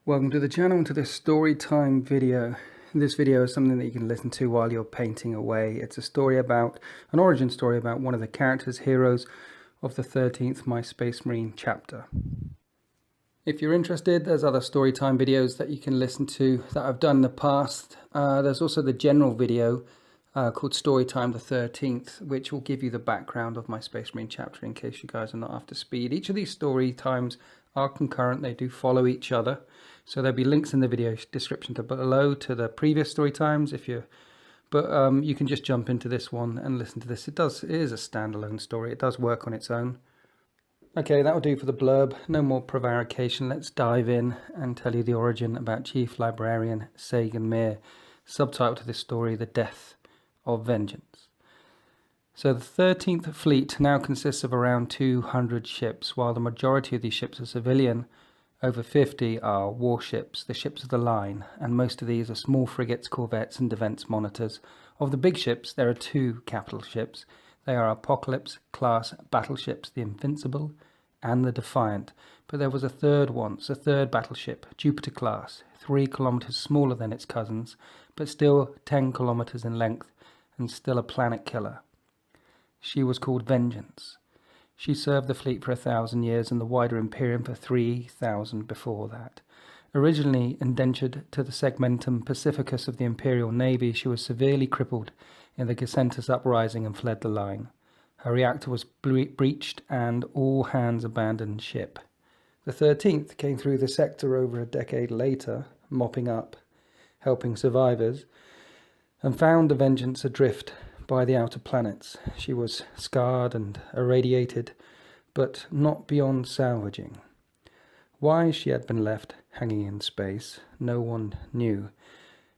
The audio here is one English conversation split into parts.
Welcome to the channel and to this story time video. This video is something that you can listen to while you're painting away. It's a story about, an origin story about one of the characters, heroes of the 13th My Space Marine chapter. If you're interested, there's other story time videos that you can listen to that I've done in the past. There's also the general video called Storytime the 13th, which will give you the background of my Space Marine chapter in case you guys are not up to speed. Each of these story times are concurrent, they do follow each other. So there'll be links in the video description below to the previous story times you can just jump into this one and listen to this. It is a standalone story. It does work on its own. Okay, that will do for the blurb. No more prevarication. Let's dive in and tell you the origin about Chief Librarian Sagan Meer. Subtitle to this story: The Death of Vengeance. So the 13th Fleet now consists of around 200 ships, while the majority of these ships are civilian. Over 50 are warships, the ships of the line, and most of these are small frigates, corvettes and defense monitors. Of the big ships, there are two capital ships. They are Apocalypse-class battleships, the Invincible and the Defiant. But there was a third once, a third battleship, Jupiter-class, 3 kilometers smaller than its cousins, but still 10 kilometers in length, and still a planet killer. She was called Vengeance. She served the fleet for 1,000 years and the wider Imperium for 3,000 before that. Originally indentured to the Segmentum Pacificus of the Imperial Navy, she was severely crippled in the Gacentis uprising and fled the line. Her reactor was breached and all hands abandoned ship. The 13th came through the sector over a decade later, mopping up, helping survivors, and found the Vengeance adrift by the outer planets. She was scarred and irradiated, but not beyond salvaging. Why she had been left hanging in space, no one knew.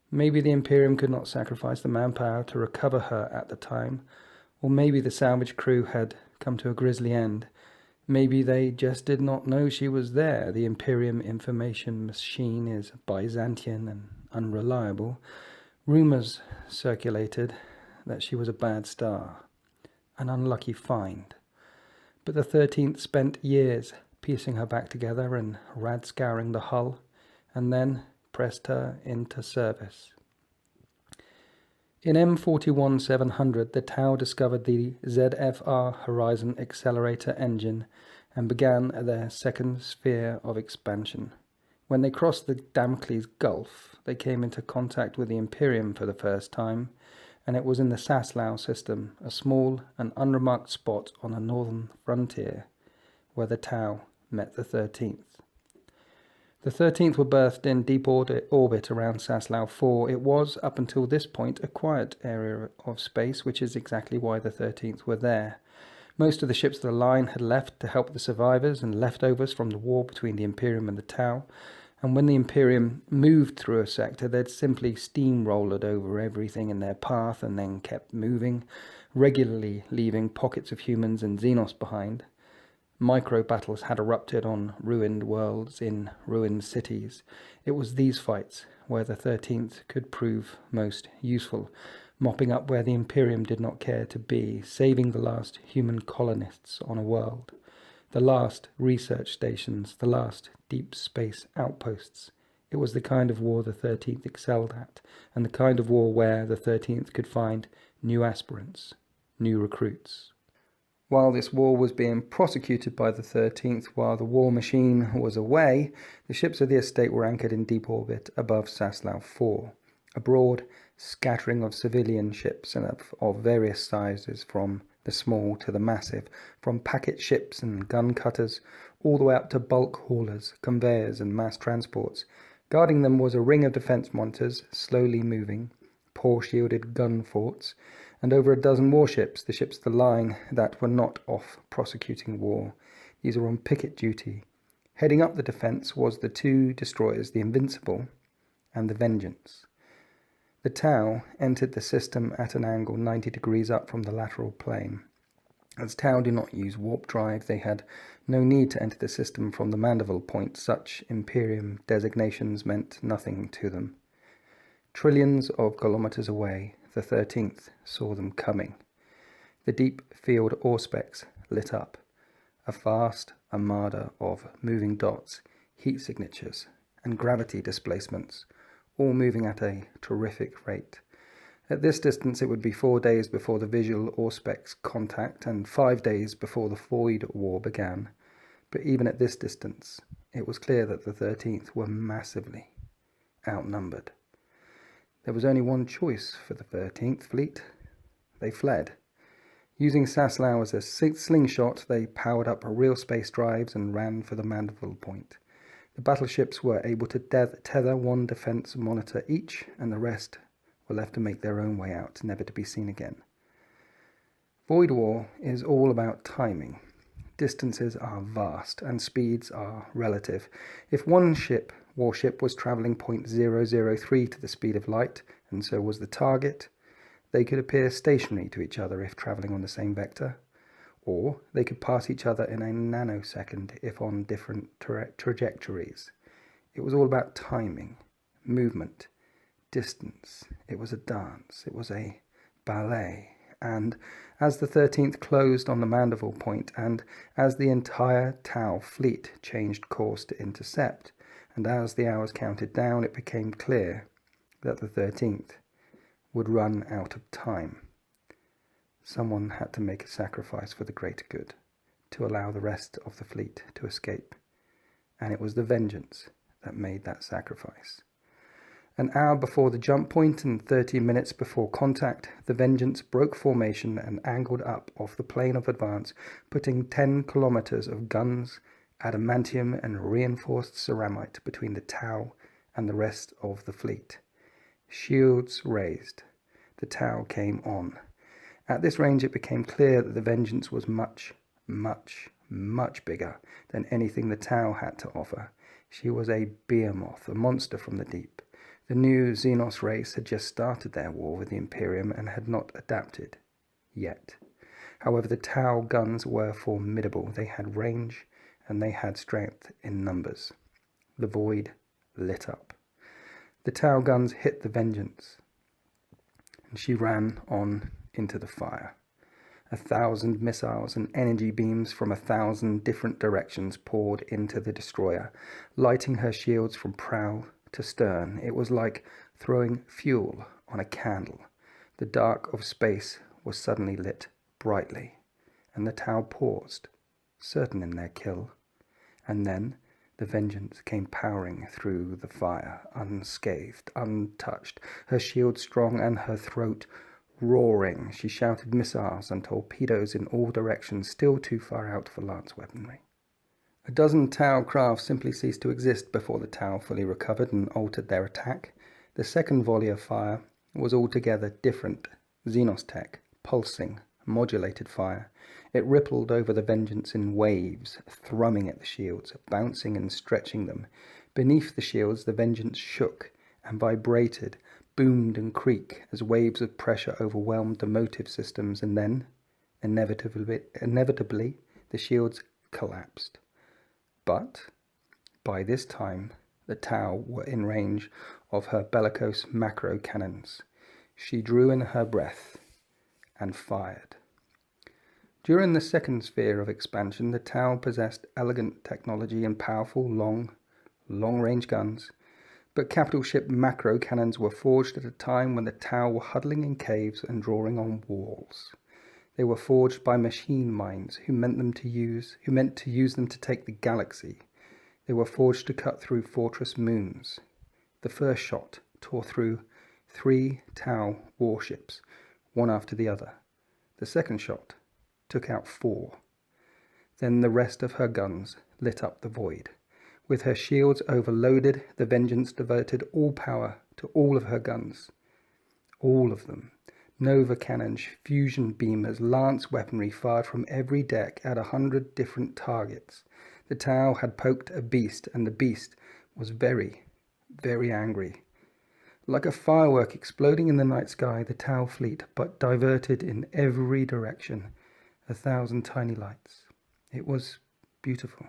Maybe the Imperium could not sacrifice the manpower to recover her at the time, or maybe the salvage crew had come to a grisly end. Maybe they just did not know she was there. The Imperium information machine is Byzantine and unreliable. Rumors circulated that she was a bad star, an unlucky find. But the 13th spent years piecing her back together and rad-scouring the hull, and then pressed her into service. In M41-700, the Tau discovered the ZFR Horizon Accelerator engine and began their second sphere of expansion. When they crossed the Damocles Gulf, they came into contact with the Imperium for the first time, and it was in the Saslau system, a small and unremarked spot on the northern frontier, where the Tau met the 13th. The 13th were berthed in deep orbit around Saslau 4. It was, up until this point, a quiet area of space, which is exactly why the 13th were there. Most of the ships of the line had left to help the survivors and leftovers from the war between the Imperium and the Tau. And when the Imperium moved through a sector, they'd simply steamrolled over everything in their path and then kept moving, regularly leaving pockets of humans and Xenos behind. Micro-battles had erupted on ruined worlds in ruined cities. It was these fights where the 13th could prove most useful, mopping up where the Imperium did not care to be, saving the last human colonists on a world, the last research stations, the last deep space outposts. It was the kind of war the 13th excelled at, and the kind of war where the 13th could find new aspirants, new recruits. While this war was being prosecuted by the 13th, while the war machine was away, the ships of the estate were anchored in deep orbit above Saslau 4, a broad scattering of civilian ships and of various sizes, from the small to the massive, from packet ships and gun cutters, all the way up to bulk haulers, conveyors and mass transports. Guarding them was a ring of defense monitors, slowly moving, pore-shielded gun forts, and over a dozen warships, the ships of the line that were not off prosecuting war. These were on picket duty. Heading up the defense was the two destroyers, the Invincible and the Vengeance. The Tau entered the system at an angle 90 degrees up from the lateral plane. As Tau do not use warp drive, they had no need to enter the system from the Mandeville point. Such Imperium designations meant nothing to them. Trillions of kilometers away, the 13th saw them coming. The deep field auspex lit up, a vast armada of moving dots, heat signatures, and gravity displacements, all moving at a terrific rate. At this distance, it would be 4 days before the visual Auspex contact and 5 days before the Void War began. But even at this distance, it was clear that the 13th were massively outnumbered. There was only one choice for the 13th Fleet. They fled. Using Saslau as a slingshot, they powered up real space drives and ran for the Mandeville Point. The battleships were able to tether one defense monitor each, and the rest were left to make their own way out, never to be seen again. Void War is all about timing. Distances are vast, and speeds are relative. If one warship was travelling 0.003 to the speed of light, and so was the target, they could appear stationary to each other if travelling on the same vector, or they could pass each other in a nanosecond if on different trajectories. It was all about timing, movement, distance. It was a dance. It was a ballet. And as the 13th closed on the Mandeville Point, and as the entire Tau fleet changed course to intercept, and as the hours counted down, it became clear that the 13th would run out of time. Someone had to make a sacrifice for the greater good, to allow the rest of the fleet to escape. And it was the Vengeance that made that sacrifice. An hour before the jump point and 30 minutes before contact, the Vengeance broke formation and angled up off the plane of advance, putting 10 kilometers of guns, adamantium and reinforced ceramite between the Tau and the rest of the fleet. Shields raised. The Tau came on. At this range, it became clear that the Vengeance was much, much, much bigger than anything the Tau had to offer. She was a behemoth, a monster from the deep. The new Xenos race had just started their war with the Imperium and had not adapted yet. However, the Tau guns were formidable. They had range and they had strength in numbers. The void lit up. The Tau guns hit the Vengeance, and she ran on into the fire. 1,000 missiles and energy beams from 1,000 different directions poured into the destroyer, lighting her shields from prow to stern. It was like throwing fuel on a candle. The dark of space was suddenly lit brightly, and the Tau paused, certain in their kill. And then the Vengeance came powering through the fire, unscathed, untouched, her shield strong and her throat roaring. She shouted missiles and torpedoes in all directions, still too far out for lance weaponry. A dozen Tau craft simply ceased to exist before the Tau fully recovered and altered their attack. The second volley of fire was altogether different. Xenos tech, pulsing, modulated fire. It rippled over the Vengeance in waves, thrumming at the shields, bouncing and stretching them. Beneath the shields, the Vengeance shook and vibrated, boomed and creaked as waves of pressure overwhelmed the motive systems, and then, inevitably, the shields collapsed. But by this time, the Tau were in range of her bellicose macro cannons. She drew in her breath and fired. During the second sphere of expansion, the Tau possessed elegant technology and powerful, long-range guns, but capital ship macro cannons were forged at a time when the Tau were huddling in caves and drawing on walls. They were forged by machine minds who meant to use them to take the galaxy. They were forged to cut through fortress moons. The first shot tore through 3 Tau warships, one after the other. The second shot took out 4. Then the rest of her guns lit up the void. With her shields overloaded, the Vengeance diverted all power to all of her guns. All of them. Nova cannons, fusion beamers, lance weaponry fired from every deck at 100 different targets. The Tau had poked a beast, and the beast was very, very angry. Like a firework exploding in the night sky, the Tau fleet but diverted in every direction. 1,000 tiny lights. It was beautiful.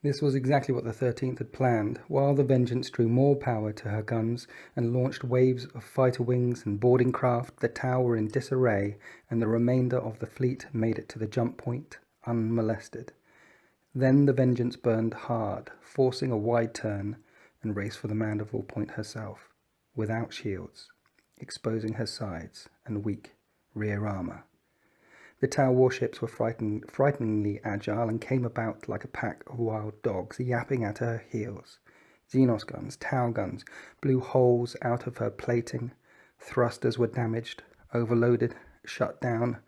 This was exactly what the 13th had planned. While the Vengeance drew more power to her guns and launched waves of fighter wings and boarding craft, the Tau were in disarray, and the remainder of the fleet made it to the jump point unmolested. Then the Vengeance burned hard, forcing a wide turn, and raced for the Mandible Point herself, without shields, exposing her sides and weak rear armor. The Tau warships were frighteningly agile and came about like a pack of wild dogs, yapping at her heels. Xenos guns, Tau guns, blew holes out of her plating. Thrusters were damaged, overloaded, shut down.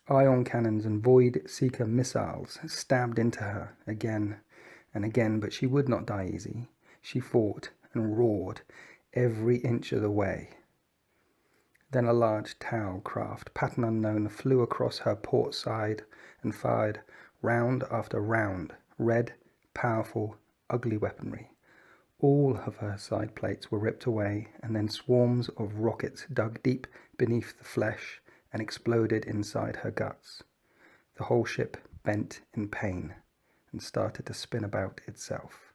Ion cannons and Void Seeker missiles stabbed into her again and again, but she would not die easy. She fought and roared every inch of the way. Then a large Tau craft, pattern unknown, flew across her port side and fired round after round, red, powerful, ugly weaponry. All of her side plates were ripped away, and then swarms of rockets dug deep beneath the flesh and exploded inside her guts. The whole ship bent in pain and started to spin about itself.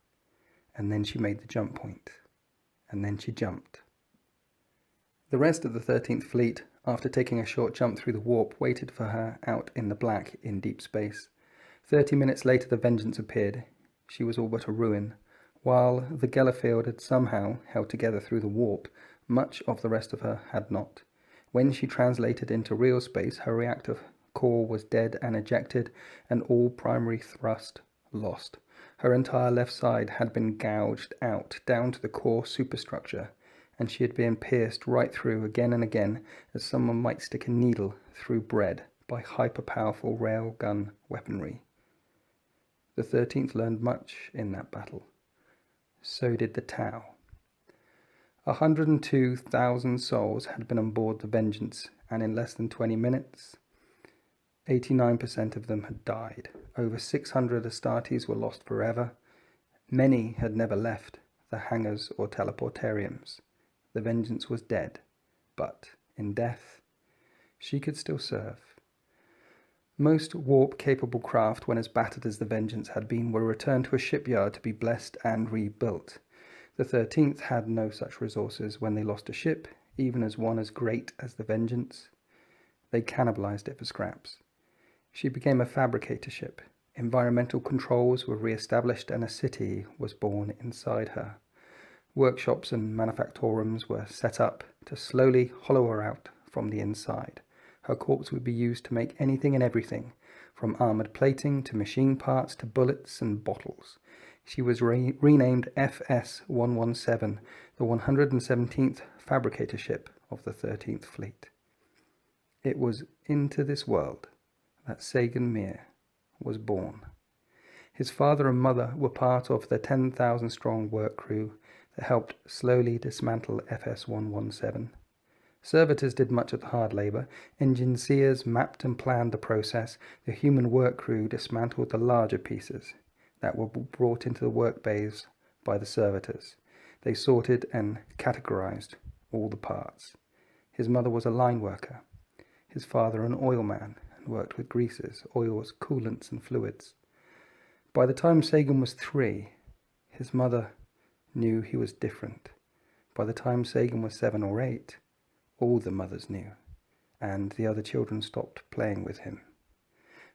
And then she made the jump point. And then she jumped. The rest of the 13th Fleet, after taking a short jump through the warp, waited for her out in the black in deep space. 30 minutes later the Vengeance appeared. She was all but a ruin. While the Gellerfield had somehow held together through the warp, much of the rest of her had not. When she translated into real space, her reactor core was dead and ejected, and all primary thrust lost. Her entire left side had been gouged out down to the core superstructure, and she had been pierced right through again and again, as someone might stick a needle through bread, by hyper-powerful railgun weaponry. The 13th learned much in that battle. So did the Tau. 102,000 souls had been on board the Vengeance, and in less than 20 minutes, 89% of them had died. Over 600 Astartes were lost forever. Many had never left the hangars or teleportariums. The Vengeance was dead, but in death, she could still serve. Most warp-capable craft, when as battered as the Vengeance had been, were returned to a shipyard to be blessed and rebuilt. The 13th had no such resources when they lost a ship, even as one as great as the Vengeance. They cannibalized it for scraps. She became a fabricator ship. Environmental controls were re-established and a city was born inside her. Workshops and manufactorums were set up to slowly hollow her out from the inside. Her corpse would be used to make anything and everything, from armored plating to machine parts to bullets and bottles. She was renamed FS-117, the 117th fabricator ship of the 13th Fleet. It was into this world that Sagan Meer was born. His father and mother were part of the 10,000-strong work crew that helped slowly dismantle FS-117. Servitors did much of the hard labor. Engineers mapped and planned the process. The human work crew dismantled the larger pieces that were brought into the work bays by the servitors. They sorted and categorized all the parts. His mother was a line worker. His father an oilman and worked with greases, oils, coolants and fluids. By the time Sagan was 3, his mother knew he was different. By the time Sagan was 7 or 8, all the mothers knew, and the other children stopped playing with him.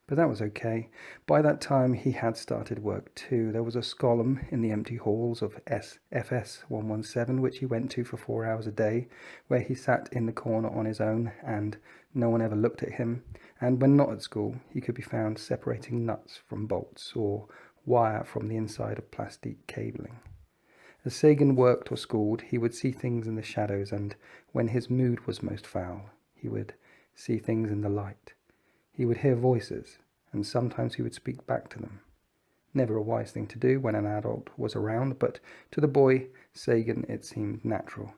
But that was okay. By that time he had started work too. There was a scolum in the empty halls of FS-117, which he went to for 4 hours a day, where he sat in the corner on his own, and no one ever looked at him. And when not at school, he could be found separating nuts from bolts, or wire from the inside of plastic cabling. As Sagan worked or schooled, he would see things in the shadows, and when his mood was most foul, he would see things in the light. He would hear voices, and sometimes he would speak back to them. Never a wise thing to do when an adult was around, but to the boy Sagan it seemed natural.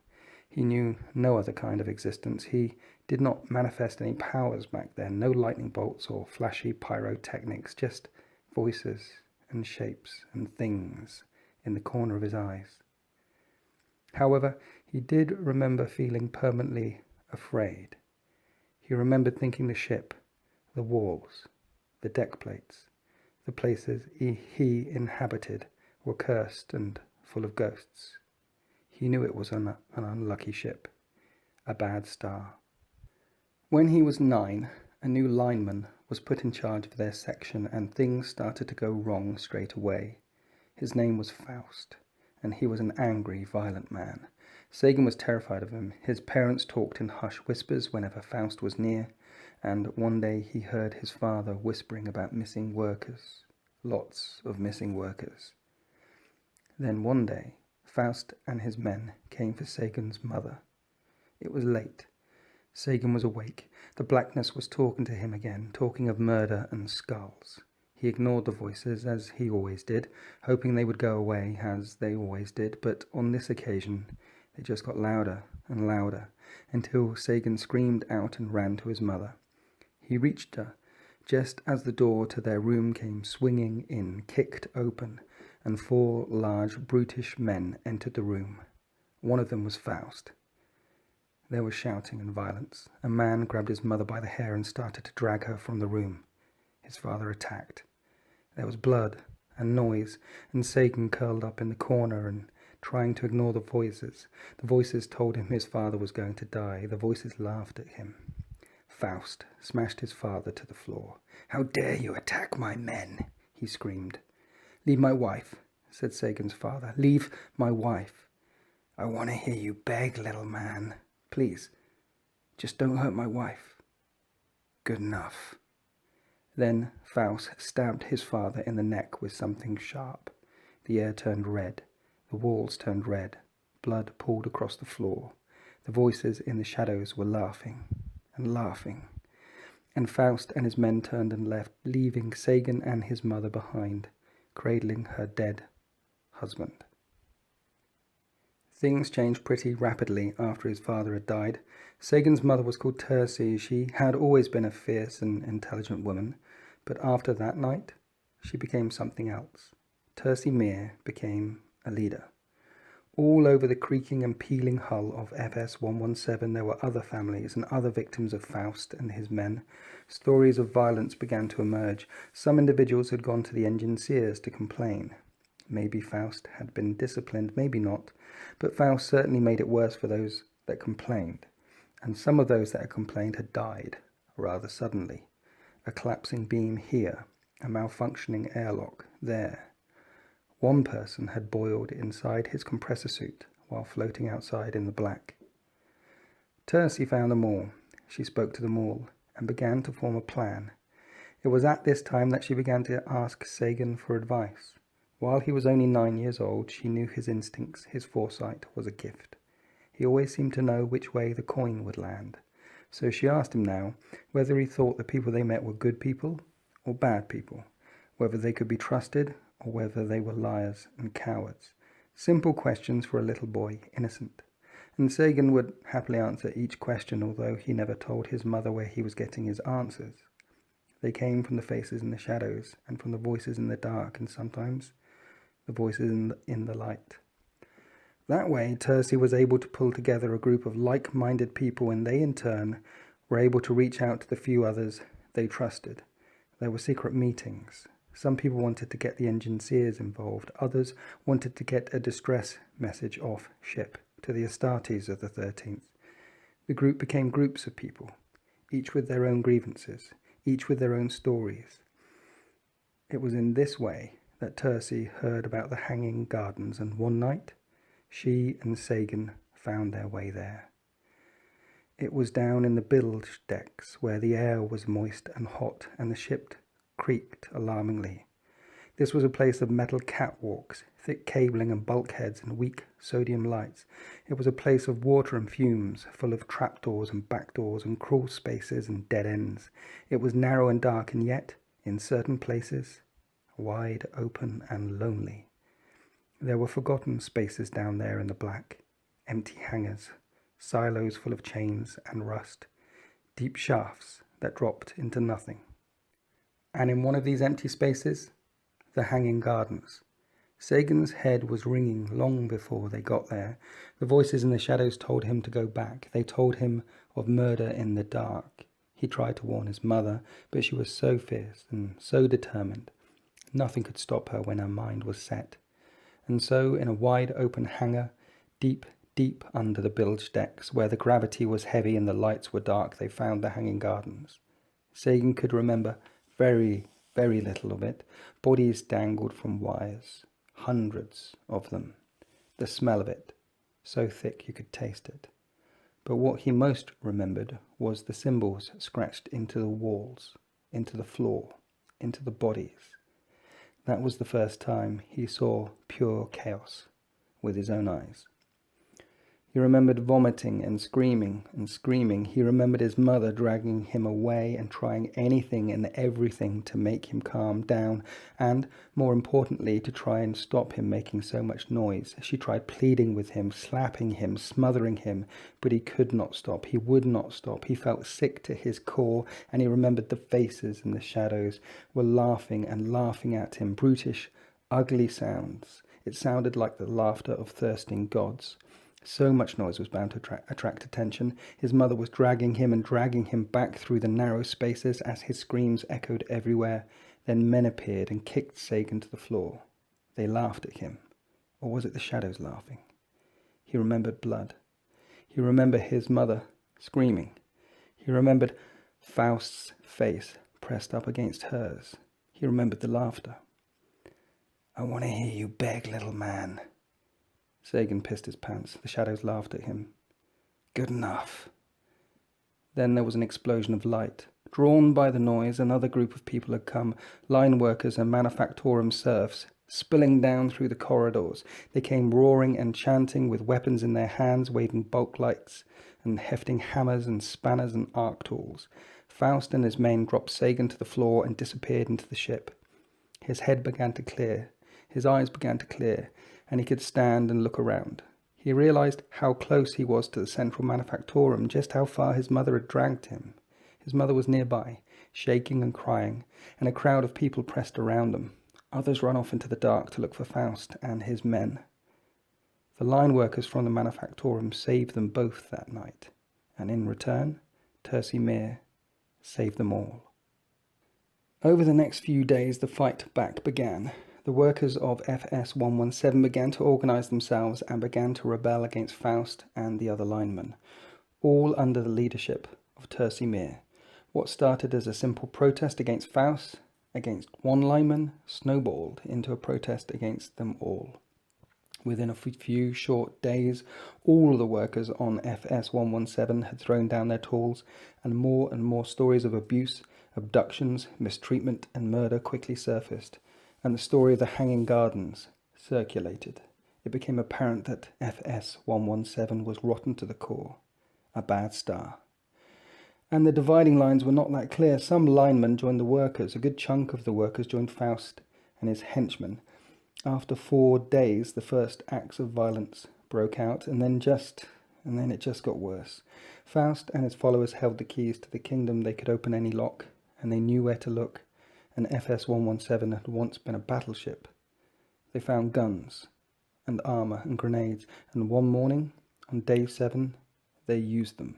He knew no other kind of existence. He did not manifest any powers back then, no lightning bolts or flashy pyrotechnics, just voices and shapes and things in the corner of his eyes. However, he did remember feeling permanently afraid. He remembered thinking the ship, the walls, the deck plates, the places he inhabited were cursed and full of ghosts. He knew it was an unlucky ship, a bad star. When he was 9, a new lineman was put in charge of their section, and things started to go wrong straight away. His name was Faust, and he was an angry, violent man. Sagan was terrified of him. His parents talked in hushed whispers whenever Faust was near, and one day he heard his father whispering about missing workers. Lots of missing workers. Then one day, Faust and his men came for Sagan's mother. It was late. Sagan was awake. The blackness was talking to him again, talking of murder and skulls. He ignored the voices, as he always did, hoping they would go away, as they always did, but on this occasion they just got louder and louder, until Sagan screamed out and ran to his mother. He reached her, just as the door to their room came swinging in, kicked open, and 4 large, brutish men entered the room. One of them was Faust. There was shouting and violence. A man grabbed his mother by the hair and started to drag her from the room. His father attacked. There was blood and noise, and Sagan curled up in the corner and trying to ignore the voices. The voices told him his father was going to die. The voices laughed at him. Faust smashed his father to the floor. "How dare you attack my men?" he screamed. "Leave my wife," said Sagan's father. "Leave my wife." "I want to hear you beg, little man. Please, just don't hurt my wife." "Good enough." Then Faust stabbed his father in the neck with something sharp. The air turned red. The walls turned red. Blood pooled across the floor. The voices in the shadows were laughing and laughing. And Faust and his men turned and left, leaving Sagan and his mother behind, cradling her dead husband. Things changed pretty rapidly after his father had died. Sagan's mother was called Tursi. She had always been a fierce and intelligent woman, but after that night, she became something else. Tursi Meer became a leader. All over the creaking and peeling hull of FS-117 there were other families and other victims of Faust and his men. Stories of violence began to emerge. Some individuals had gone to the engineers to complain. Maybe Faust had been disciplined, maybe not, but Faust certainly made it worse for those that complained. And some of those that had complained had died, rather suddenly. A collapsing beam here, a malfunctioning airlock there. One person had boiled inside his compressor suit while floating outside in the black. Tursi found them all. She spoke to them all and began to form a plan. It was at this time that she began to ask Sagan for advice. While he was only 9 years old, she knew his instincts, his foresight was a gift. He always seemed to know which way the coin would land. So she asked him now whether he thought the people they met were good people or bad people, whether they could be trusted or whether they were liars and cowards. Simple questions for a little boy, innocent. And Sagan would happily answer each question, although he never told his mother where he was getting his answers. They came from the faces in the shadows and from the voices in the dark, and sometimes the voices in the light. That way, Tursi was able to pull together a group of like-minded people, and they in turn were able to reach out to the few others they trusted. There were secret meetings. Some people wanted to get the engineers involved. Others wanted to get a distress message off ship to the Astartes of the 13th. The group became groups of people, each with their own grievances, each with their own stories. It was in this way that Tursi heard about the Hanging Gardens, and one night she and Sagan found their way there. It was down in the bilge decks where the air was moist and hot and the ship creaked alarmingly. This was a place of metal catwalks, thick cabling and bulkheads and weak sodium lights. It was a place of water and fumes, full of trapdoors and backdoors and crawl spaces and dead ends. It was narrow and dark, and yet, in certain places, wide open and lonely. There were forgotten spaces down there in the black, empty hangars, silos full of chains and rust, deep shafts that dropped into nothing. And in one of these empty spaces, the Hanging Gardens. Sagan's head was ringing long before they got there. The voices in the shadows told him to go back. They told him of murder in the dark. He tried to warn his mother, but she was so fierce and so determined. Nothing could stop her when her mind was set. And so, in a wide open hangar, deep, deep under the bilge decks, where the gravity was heavy and the lights were dark, they found the Hanging Gardens. Sagan could remember very, very little of it. Bodies dangled from wires, hundreds of them. the smell of it, so thick you could taste it. But what he most remembered was the symbols scratched into the walls, into the floor, into the bodies. That was the first time he saw pure chaos with his own eyes. He remembered vomiting and screaming and screaming. He remembered his mother dragging him away and trying anything and everything to make him calm down, and, more importantly, to try and stop him making so much noise. She tried pleading with him, slapping him, smothering him, but he could not stop. He would not stop. He felt sick to his core, and he remembered the faces in the shadows were laughing and laughing at him, brutish, ugly sounds. It sounded like the laughter of thirsting gods. So much noise was bound to attract attention. His mother was dragging him and dragging him back through the narrow spaces as his screams echoed everywhere. Then men appeared and kicked Sagan to the floor. They laughed at him. Or was it the shadows laughing? He remembered blood. He remembered his mother screaming. He remembered Faust's face pressed up against hers. He remembered the laughter. "I want to hear you beg, little man." Sagan pissed his pants. The shadows laughed at him. "Good enough." Then there was an explosion of light. Drawn by the noise, another group of people had come, line workers and manufactorum serfs, spilling down through the corridors. They came roaring and chanting with weapons in their hands, waving bulk lights and hefting hammers and spanners and arc tools. Faust and his men dropped Sagan to the floor and disappeared into the ship. His head began to clear. His eyes began to clear, and he could stand and look around. He realized how close he was to the central manufactorum, just how far his mother had dragged him. His mother was nearby, shaking and crying, and a crowd of people pressed around them. Others ran off into the dark to look for Faust and his men. The line workers from the manufactorum saved them both that night, and in return, Meer saved them all. Over the next few days, the fight back began. The workers of FS 117 began to organize themselves and began to rebel against Faust and the other linemen, all under the leadership of Meer. What started as a simple protest against Faust, against one lineman, snowballed into a protest against them all. Within a few short days, all the workers on FS 117 had thrown down their tools, and more stories of abuse, abductions, mistreatment, and murder quickly surfaced. And the story of the Hanging Gardens circulated. It became apparent that FS 117 was rotten to the core, a bad star. And the dividing lines were not that clear. Some linemen joined the workers. A good chunk of the workers joined Faust and his henchmen. After 4 days, the first acts of violence broke out, and then it just got worse. Faust and his followers held the keys to the kingdom. They could open any lock, and they knew where to look. And FS 117 had once been a battleship. They found guns and armor and grenades, and one morning, on day 7, they used them.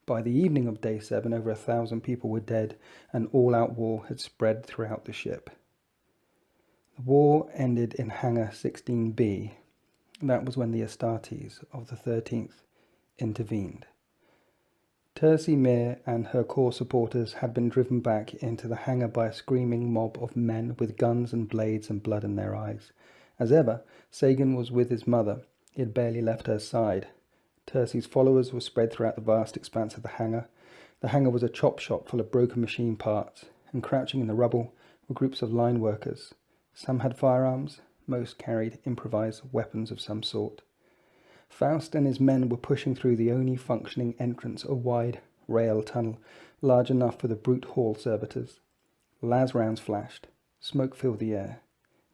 By the evening of day 7, over 1,000 people were dead, and all-out war had spread throughout the ship. The war ended in Hangar 16B. That was when the Astartes of the 13th intervened. Meer and her core supporters had been driven back into the hangar by a screaming mob of men with guns and blades and blood in their eyes. As ever, Sagan was with his mother. He had barely left her side. Tercy's followers were spread throughout the vast expanse of the hangar. The hangar was a chop shop full of broken machine parts, and crouching in the rubble were groups of line workers. Some had firearms, most carried improvised weapons of some sort. Faust and his men were pushing through the only functioning entrance, a wide rail tunnel, large enough for the brute hall servitors. Las rounds flashed. Smoke filled the air.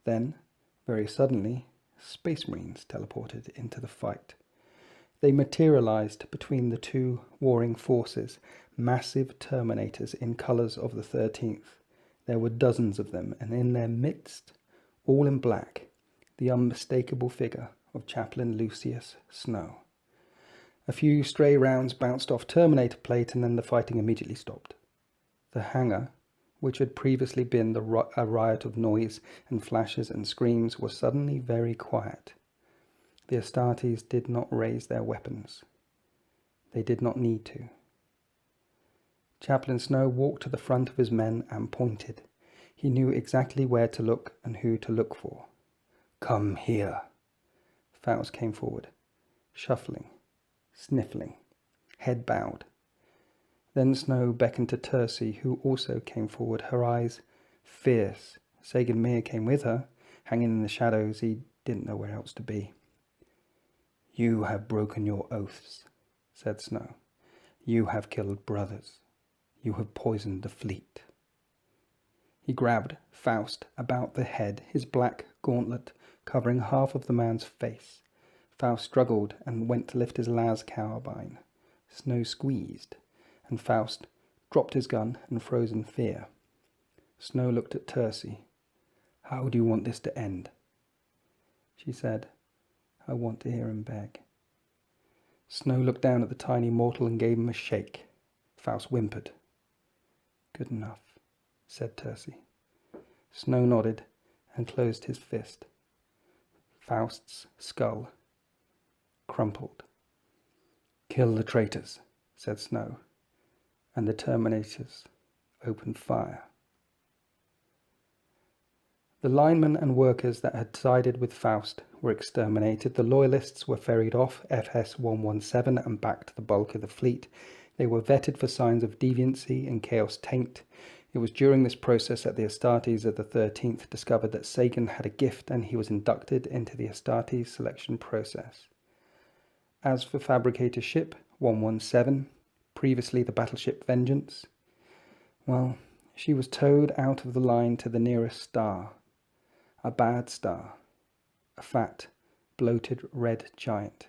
Then, very suddenly, Space Marines teleported into the fight. They materialized between the two warring forces, massive Terminators in colours of the 13th. There were dozens of them, and in their midst, all in black, the unmistakable figure of Chaplain Lucius Snow. A few stray rounds bounced off Terminator plate, and then the fighting immediately stopped. The hangar, which had previously been a riot of noise and flashes and screams, was suddenly very quiet. The Astartes did not raise their weapons. They did not need to. Chaplain Snow walked to the front of his men and pointed. He knew exactly where to look and who to look for. "Come here." Faust came forward, shuffling, sniffling, head bowed. Then Snow beckoned to Tursi, who also came forward, her eyes fierce. Sagan Meer came with her, hanging in the shadows. He didn't know where else to be. "You have broken your oaths," said Snow. "You have killed brothers. You have poisoned the fleet." He grabbed Faust about the head, his black gauntlet covering half of the man's face. Faust struggled and went to lift his las carbine. Snow squeezed, and Faust dropped his gun and froze in fear. Snow looked at Tursi. "How do you want this to end?" She said, "I want to hear him beg." Snow looked down at the tiny mortal and gave him a shake. Faust whimpered. "Good enough," said Tursi. Snow nodded and closed his fist. Faust's skull crumpled. "Kill the traitors," said Snow, and the Terminators opened fire. The linemen and workers that had sided with Faust were exterminated. The loyalists were ferried off FS-117 and back to the bulk of the fleet. They were vetted for signs of deviancy and chaos taint. It was during this process that the Astartes of the 13th discovered that Sagan had a gift, and he was inducted into the Astartes selection process. As for Fabricator Ship 117, previously the battleship Vengeance, well, she was towed out of the line to the nearest star. A bad star. A fat, bloated red giant.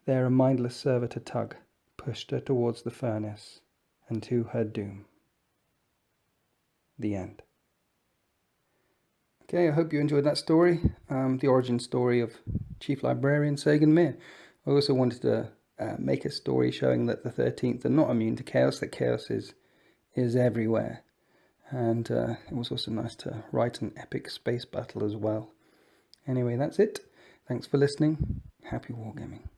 There a mindless servitor tug pushed her towards the furnace and to her doom. The end. Okay, I hope you enjoyed that story, the origin story of Chief Librarian Sagan Meer. I also wanted to make a story showing that the 13th are not immune to chaos, that chaos is everywhere. And it was also nice to write an epic space battle as well. Anyway, that's it. Thanks for listening. Happy wargaming.